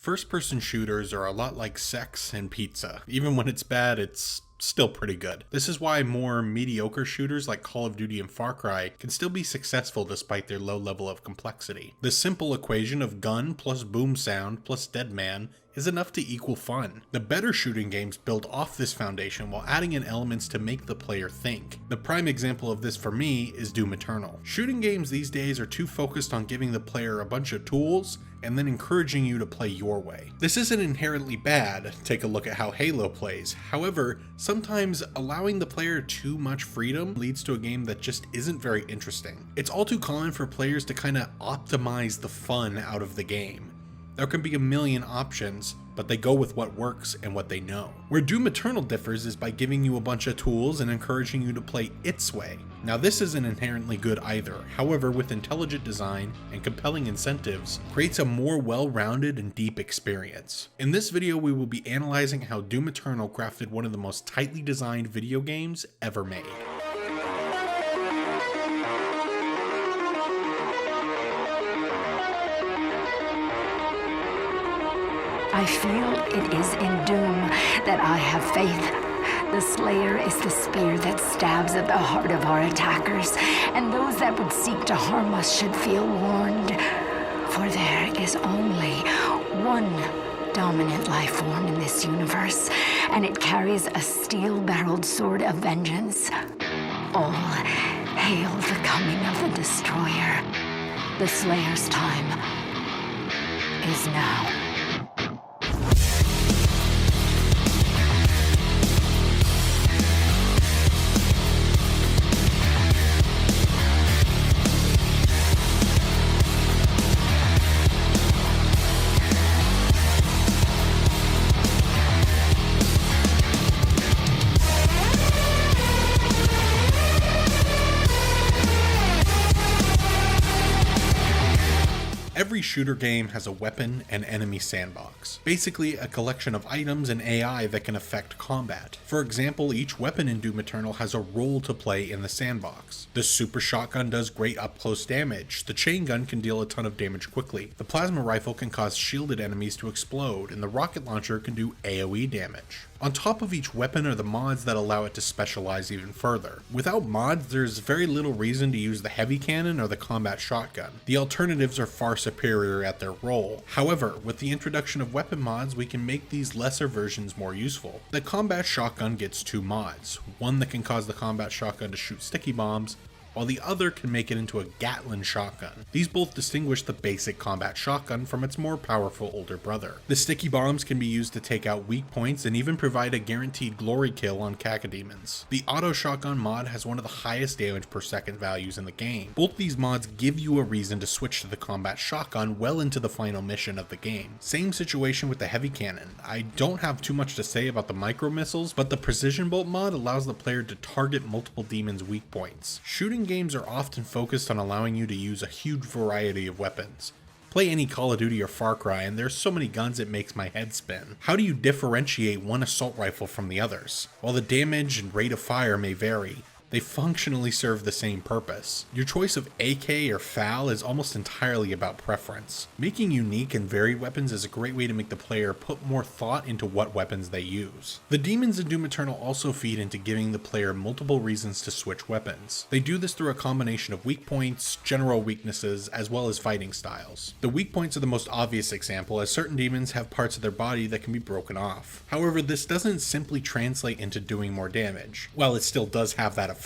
First-person shooters are a lot like sex and pizza. Even when it's bad, it's still pretty good. This is why more mediocre shooters like Call of Duty and Far Cry can still be successful despite their low level of complexity. The simple equation of gun plus boom sound plus dead man is enough to equal fun. The better shooting games build off this foundation while adding in elements to make the player think. The prime example of this for me is Doom Eternal. Shooting games these days are too focused on giving the player a bunch of tools and then encouraging you to play your way. This isn't inherently bad, take a look at how Halo plays. However, sometimes allowing the player too much freedom leads to a game that just isn't very interesting. It's all too common for players to kind of optimize the fun out of the game. There can be a million options, but they go with what works and what they know. Where Doom Eternal differs is by giving you a bunch of tools and encouraging you to play its way. Now this isn't inherently good either, however with intelligent design and compelling incentives, creates a more well-rounded and deep experience. In this video we will be analyzing how Doom Eternal crafted one of the most tightly designed video games ever made. I feel it is in Doom that I have faith. The Slayer is the spear that stabs at the heart of our attackers, and those that would seek to harm us should feel warned. For there is only one dominant life form in this universe, and it carries a steel-barreled sword of vengeance. All hail the coming of the Destroyer. The Slayer's time is now. Every shooter game has a weapon and enemy sandbox, basically a collection of items and AI that can affect combat. For example, each weapon in Doom Eternal has a role to play in the sandbox. The super shotgun does great up close damage, the chain gun can deal a ton of damage quickly, the plasma rifle can cause shielded enemies to explode, and the rocket launcher can do AoE damage. On top of each weapon are the mods that allow it to specialize even further. Without mods, there's very little reason to use the heavy cannon or the combat shotgun. The alternatives are far superior at their role. However, with the introduction of weapon mods, we can make these lesser versions more useful. The combat shotgun gets two mods, one that can cause the combat shotgun to shoot sticky bombs, while the other can make it into a Gatling shotgun. These both distinguish the basic combat shotgun from its more powerful older brother. The sticky bombs can be used to take out weak points and even provide a guaranteed glory kill on cacodemons. The auto shotgun mod has one of the highest damage per second values in the game. Both these mods give you a reason to switch to the combat shotgun well into the final mission of the game. Same situation with the heavy cannon. I don't have too much to say about the micro missiles, but the precision bolt mod allows the player to target multiple demons' weak points. Shooting games are often focused on allowing you to use a huge variety of weapons. Play any Call of Duty or Far Cry and there's so many guns it makes my head spin. How do you differentiate one assault rifle from the others? While the damage and rate of fire may vary, they functionally serve the same purpose. Your choice of AK or FAL is almost entirely about preference. Making unique and varied weapons is a great way to make the player put more thought into what weapons they use. The demons in Doom Eternal also feed into giving the player multiple reasons to switch weapons. They do this through a combination of weak points, general weaknesses, as well as fighting styles. The weak points are the most obvious example, as certain demons have parts of their body that can be broken off. However, this doesn't simply translate into doing more damage. While it still does have that effect,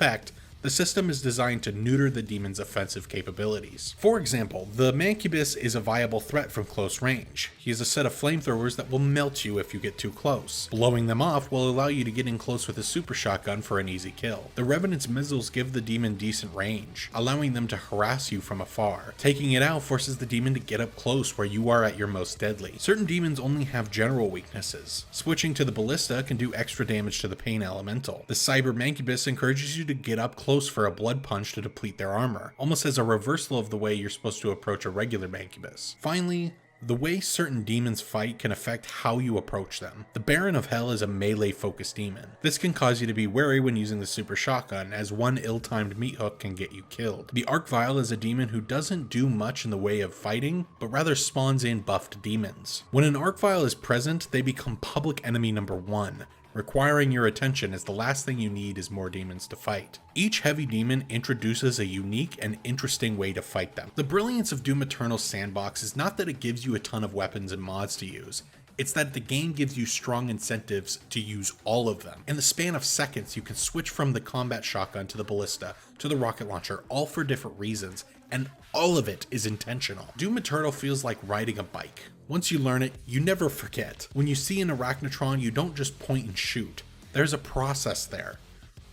the system is designed to neuter the demon's offensive capabilities. For example, the Mancubus is a viable threat from close range. He has a set of flamethrowers that will melt you if you get too close. Blowing them off will allow you to get in close with a super shotgun for an easy kill. The Revenant's missiles give the demon decent range, allowing them to harass you from afar. Taking it out forces the demon to get up close where you are at your most deadly. Certain demons only have general weaknesses. Switching to the Ballista can do extra damage to the Pain Elemental. The Cyber Mancubus encourages you to get up close for a blood punch to deplete their armor, almost as a reversal of the way you're supposed to approach a regular Mancubus. Finally, The way certain demons fight can affect how you approach them. The Baron of Hell is a melee-focused demon. This can cause you to be wary when using the super shotgun, as one ill-timed meat hook can get you killed. The Archvile is a demon who doesn't do much in the way of fighting, but rather spawns in buffed demons. When an Archvile is present, they become public enemy number 1, requiring your attention, as the last thing you need is more demons to fight. Each heavy demon introduces a unique and interesting way to fight them. The brilliance of Doom Eternal's sandbox is not that it gives you a ton of weapons and mods to use, it's that the game gives you strong incentives to use all of them. In the span of seconds, you can switch from the combat shotgun to the ballista to the rocket launcher, all for different reasons, and all of it is intentional. Doom Eternal feels like riding a bike. Once you learn it, you never forget. When you see an Arachnotron, you don't just point and shoot. There's a process there.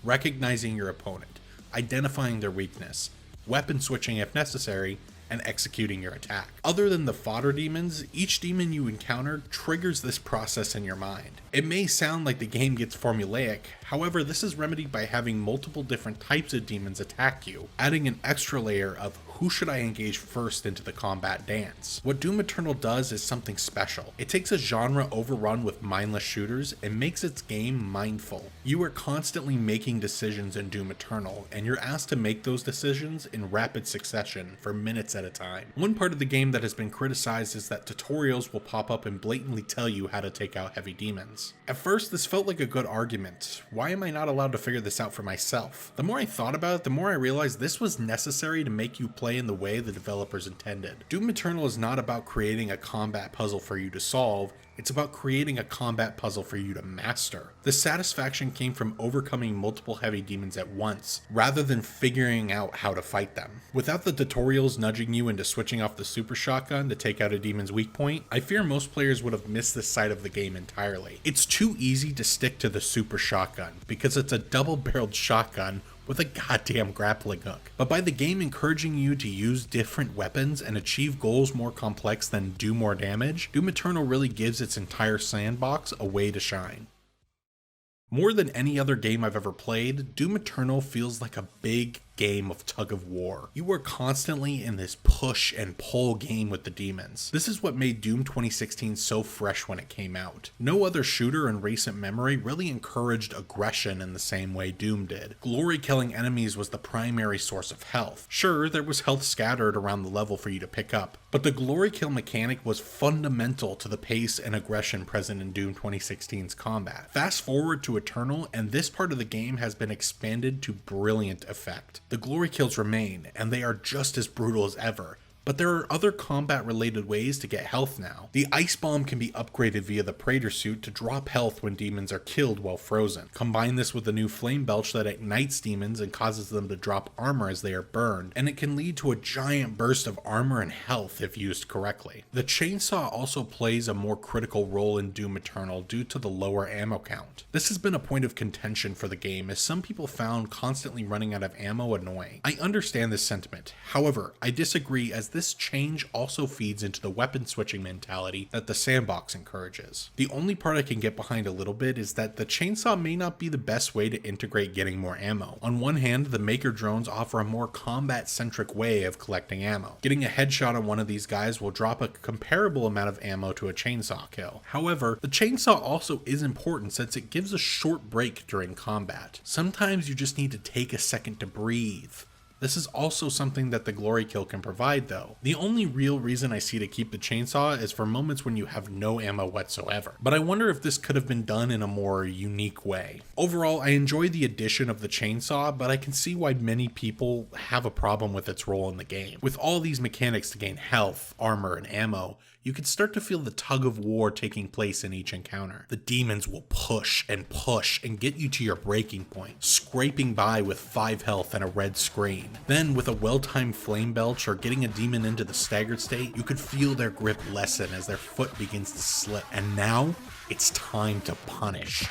Recognizing your opponent, identifying their weakness, weapon switching if necessary, and executing your attack. Other than the fodder demons, each demon you encounter triggers this process in your mind. It may sound like the game gets formulaic, however this is remedied by having multiple different types of demons attack you, adding an extra layer of who should I engage first into the combat dance. What Doom Eternal does is something special. It takes a genre overrun with mindless shooters and makes its game mindful. You are constantly making decisions in Doom Eternal, and you're asked to make those decisions in rapid succession for minutes at a time. One part of the game that has been criticized is that tutorials will pop up and blatantly tell you how to take out heavy demons. At first, this felt like a good argument. Why am I not allowed to figure this out for myself? The more I thought about it, the more I realized this was necessary to make you play in the way the developers intended. Doom Eternal is not about creating a combat puzzle for you to solve, it's about creating a combat puzzle for you to master. The satisfaction came from overcoming multiple heavy demons at once, rather than figuring out how to fight them. Without the tutorials nudging you into switching off the super shotgun to take out a demon's weak point, I fear most players would have missed this side of the game entirely. It's too easy to stick to the super shotgun, because it's a double-barreled shotgun with a goddamn grappling hook. But by the game encouraging you to use different weapons and achieve goals more complex than do more damage, Doom Eternal really gives its entire sandbox a way to shine. More than any other game I've ever played, Doom Eternal feels like a big game of tug of war. You are constantly in this push and pull game with the demons. This is what made Doom 2016 so fresh when it came out. No other shooter in recent memory really encouraged aggression in the same way Doom did. Glory killing enemies was the primary source of health. Sure, there was health scattered around the level for you to pick up, but the glory kill mechanic was fundamental to the pace and aggression present in Doom 2016's combat. Fast forward to Eternal, and this part of the game has been expanded to brilliant effect. The glory kills remain, and they are just as brutal as ever, but there are other combat-related ways to get health now. The Ice Bomb can be upgraded via the Praetor suit to drop health when demons are killed while frozen. Combine this with a new Flame Belch that ignites demons and causes them to drop armor as they are burned, and it can lead to a giant burst of armor and health if used correctly. The Chainsaw also plays a more critical role in Doom Eternal due to the lower ammo count. This has been a point of contention for the game, as some people found constantly running out of ammo annoying. I understand this sentiment, however, I disagree, as this change also feeds into the weapon switching mentality that the sandbox encourages. The only part I can get behind a little bit is that the chainsaw may not be the best way to integrate getting more ammo. On one hand, the Maker drones offer a more combat-centric way of collecting ammo. Getting a headshot on one of these guys will drop a comparable amount of ammo to a chainsaw kill. However, the chainsaw also is important since it gives a short break during combat. Sometimes you just need to take a second to breathe. This is also something that the glory kill can provide though. The only real reason I see to keep the chainsaw is for moments when you have no ammo whatsoever. But I wonder if this could have been done in a more unique way. Overall, I enjoy the addition of the chainsaw, but I can see why many people have a problem with its role in the game. With all these mechanics to gain health, armor, and ammo, you can start to feel the tug of war taking place in each encounter. The demons will push and get you to your breaking point, scraping by with 5 health and a red screen. Then, with a well-timed flame belch or getting a demon into the staggered state, you could feel their grip lessen as their foot begins to slip. And now, it's time to punish.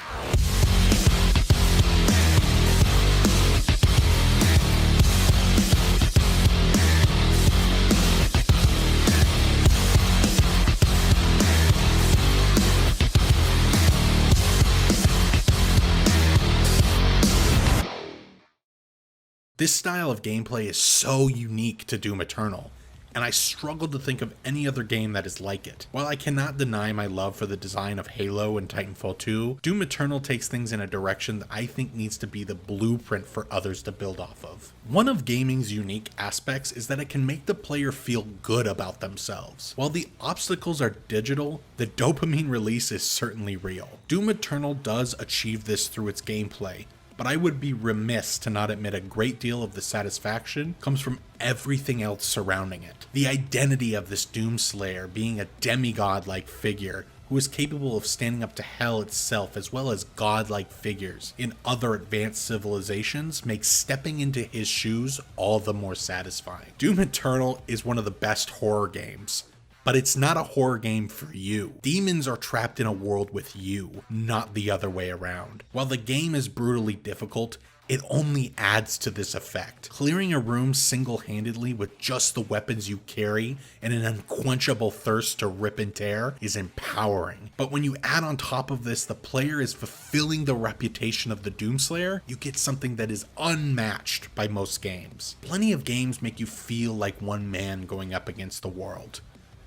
This style of gameplay is so unique to Doom Eternal. and I struggle to think of any other game that is like it. While I cannot deny my love for the design of Halo and Titanfall 2, Doom Eternal takes things in a direction that I think needs to be the blueprint for others to build off of. One of gaming's unique aspects is that it can make the player feel good about themselves. While the obstacles are digital, the dopamine release is certainly real. Doom Eternal does achieve this through its gameplay, but I would be remiss to not admit a great deal of the satisfaction comes from everything else surrounding it. The identity of this Doomslayer being a demigod-like figure who is capable of standing up to hell itself, as well as godlike figures in other advanced civilizations, makes stepping into his shoes all the more satisfying. Doom Eternal is one of the best horror games, but it's not a horror game for you. Demons are trapped in a world with you, not the other way around. While the game is brutally difficult, it only adds to this effect. Clearing a room single-handedly with just the weapons you carry and an unquenchable thirst to rip and tear is empowering. But when you add on top of this, the player is fulfilling the reputation of the Doomslayer, you get something that is unmatched by most games. Plenty of games make you feel like one man going up against the world.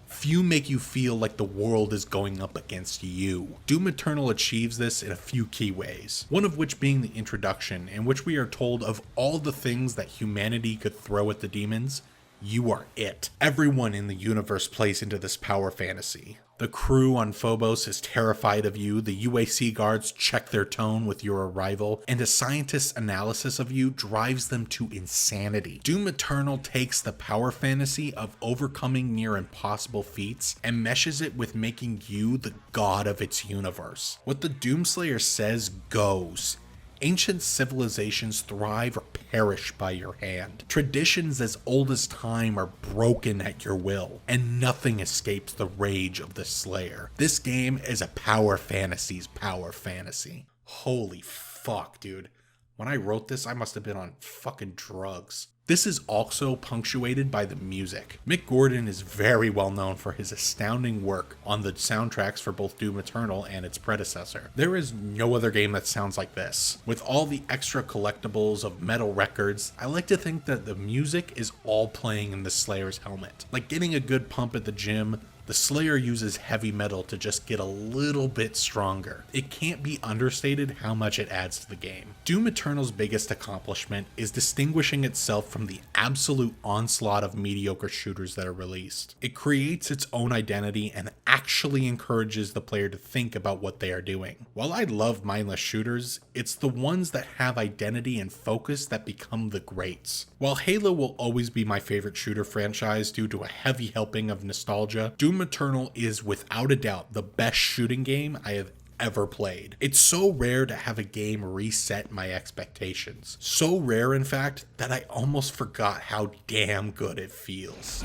Few make you feel like the world is going up against you. Doom Eternal achieves this in a few key ways, one of which being the introduction, in which we are told of all the things that humanity could throw at the demons, you are it. Everyone in the universe plays into this power fantasy. The crew on Phobos is terrified of you, the UAC guards check their tone with your arrival, and a scientist's analysis of you drives them to insanity. Doom Eternal takes the power fantasy of overcoming near impossible feats and meshes it with making you the god of its universe. What the Doomslayer says goes. Ancient civilizations thrive or perish by your hand. Traditions as old as time are broken at your will, and nothing escapes the rage of the Slayer. This game is a power fantasy's power fantasy. Holy fuck, dude. When I wrote this, I must have been on fucking drugs. This is also punctuated by the music. Mick Gordon is very well known for his astounding work on the soundtracks for both Doom Eternal and its predecessor. There is no other game that sounds like this. With all the extra collectibles of metal records, I like to think that the music is all playing in the Slayer's helmet. Like getting a good pump at the gym, the Slayer uses heavy metal to just get a little bit stronger. It can't be understated how much it adds to the game. Doom Eternal's biggest accomplishment is distinguishing itself from the absolute onslaught of mediocre shooters that are released. It creates its own identity and actually encourages the player to think about what they are doing. While I love mindless shooters, it's the ones that have identity and focus that become the greats. While Halo will always be my favorite shooter franchise due to a heavy helping of nostalgia, Doom Eternal is without a doubt the best shooting game I have ever played. It's so rare to have a game reset my expectations. So rare, in fact, that I almost forgot how damn good it feels.